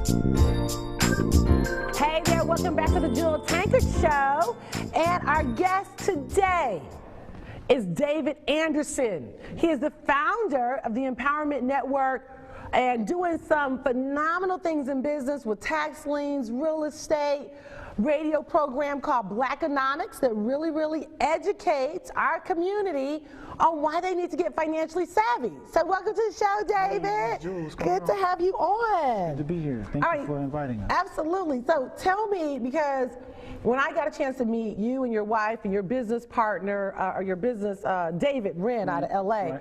Hey there, welcome back to the Tankard Show. And our guest today is David Anderson. He is the founder of the Empowerment Network and doing some phenomenal things in business with tax liens, real estate, radio program called BLACKANOMICS that really educates our community on why they need to get financially savvy. So welcome to the show, David. Hey, Jules, good to have you on. Good to be here. Thank you for inviting us. Absolutely. So tell me, because when I got a chance to meet you and your wife and your business partner, or your business, David Wren out of LA,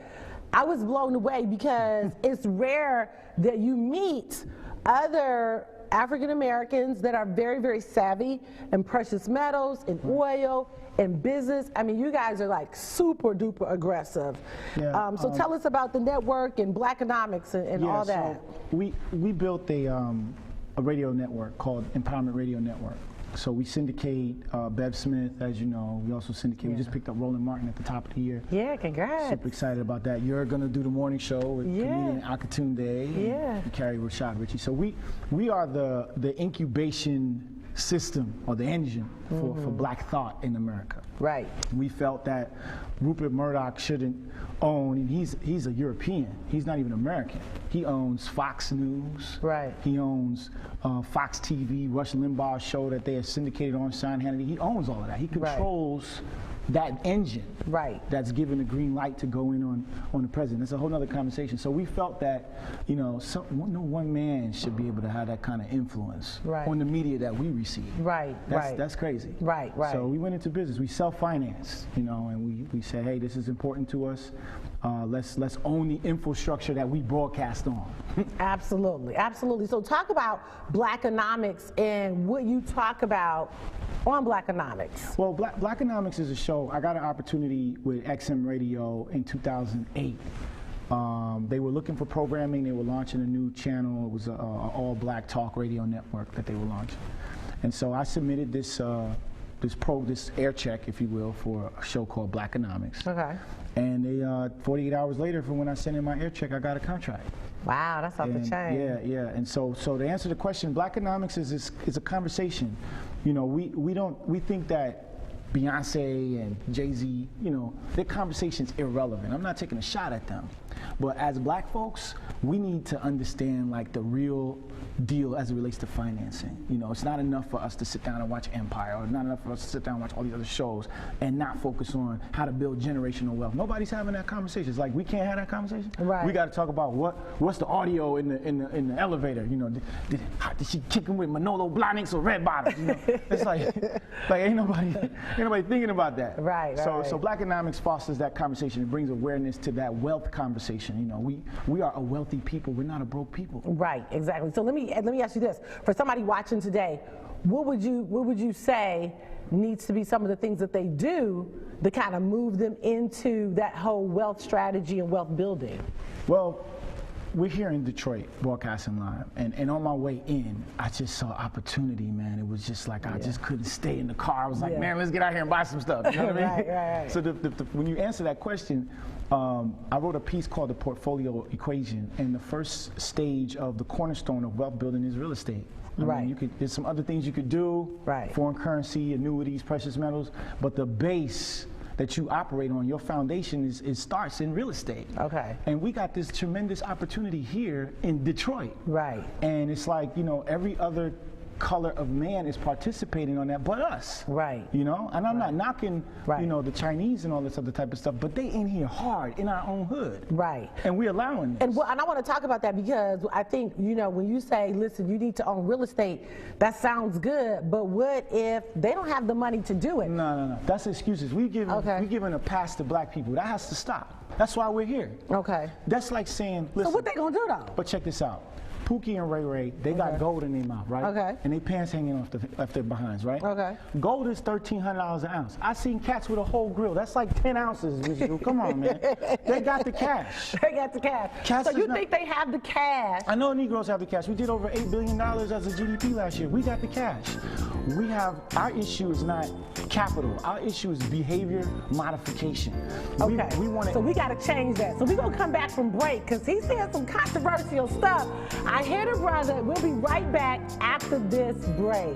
I was blown away because it's rare that you meet other African Americans that are very savvy in precious metals, in oil, in business. I mean, you guys are like super duper aggressive. Yeah, so tell us about the network and BLACKANOMICS and all that. So we built a radio network called Empowerment Radio Network. So we syndicate Bev Smith, as you know. We also syndicate. We just picked up Roland Martin at the top of the year. Yeah, congrats. Super excited about that. You're going to do the morning show with comedian Akatunde and Carrie Rashad Ritchie. So we are the incubation system or the engine for black thought in America. Right. We felt that Rupert Murdoch shouldn't own, and he's a European. He's not even American. He owns Fox News. Right. He owns Fox TV, Rush Limbaugh's show that they are syndicated on, Sean Hannity. He owns all of that. He controls that engine that's given the green light to go in on the president. That's a whole other conversation. So we felt that, you know, no one man should be able to have that kind of influence on the media that we receive. That's crazy. So we went into business. We self-financed, you know, and we said, hey, this is important to us. Let's own the infrastructure that we broadcast on. Absolutely. So talk about BLACKANOMICS and what you talk about on BLACKANOMICS. Well, BLACKANOMICS is a show. I got an opportunity with XM Radio in 2008. They were looking for programming. They were launching a new channel. It was an all-black talk radio network that they were launching. And so I submitted this air check, if you will, for a show called BLACKANOMICS. Okay. And they 48 hours later from when I sent in my air check, I got a contract. Wow, that's off the chain. Yeah. And so to answer the question, BLACKANOMICS is a conversation. You know, we think that Beyonce and Jay-Z, you know, their conversation's irrelevant. I'm not taking a shot at them. But as black folks, we need to understand like the real deal as it relates to financing. You know, it's not enough for us to sit down and watch Empire, or not enough for us to sit down and watch all these other shows and not focus on how to build generational wealth. Nobody's having that conversation. It's like we can't have that conversation. Right. We got to talk about what's the audio in the elevator. You know, did she kick him with Manolo Blahniks or Red Bottoms? You know, it's like ain't nobody thinking about that. Right. So BLACKANOMICS fosters that conversation. It brings awareness to that wealth conversation. You know, we are a wealthy people. We're not a broke people. Right. Exactly. So let me ask you this: for somebody watching today, what would you say needs to be some of the things that they do to kind of move them into that whole wealth strategy and wealth building? Well, we're here in Detroit, broadcasting live, and on my way in, I just saw opportunity, man. It was just like I just couldn't stay in the car. I was like, man, let's get out here and buy some stuff. You know what I mean? Right. So when you answer that question, I wrote a piece called The Portfolio Equation, and the first stage of the cornerstone of wealth building is real estate. I mean, there's some other things you could do, foreign currency, annuities, precious metals, but the base that you operate on, your foundation starts in real estate. Okay. And we got this tremendous opportunity here in Detroit. Right. And it's like, you know, every other color of man is participating on that but us. Right. You know? And I'm not knocking, you know, the Chinese and all this other type of stuff, but they in here hard in our own hood. Right. And we're allowing this. And I want to talk about that because I think, you know, when you say, listen, you need to own real estate, that sounds good, but what if they don't have the money to do it? No. That's excuses. We're giving a pass to black people. That has to stop. That's why we're here. Okay. That's like saying, listen. So what they gonna do though? But check this out. Pookie and Ray Ray, they got gold in their mouth, right? Okay. And they pants hanging off their behinds, right? Okay. Gold is $1,300 an ounce. I seen cats with a whole grill. That's like 10 ounces. Come on, man. They got the cash. They got the cash. So you think they have the cash? I know Negroes have the cash. We did over $8 billion as a GDP last year. We got the cash. Our issue is not capital. Our issue is behavior modification. Okay. So we got to change that. So we're going to come back from break because he's saying some controversial stuff. I hear the brother. We'll be right back after this break.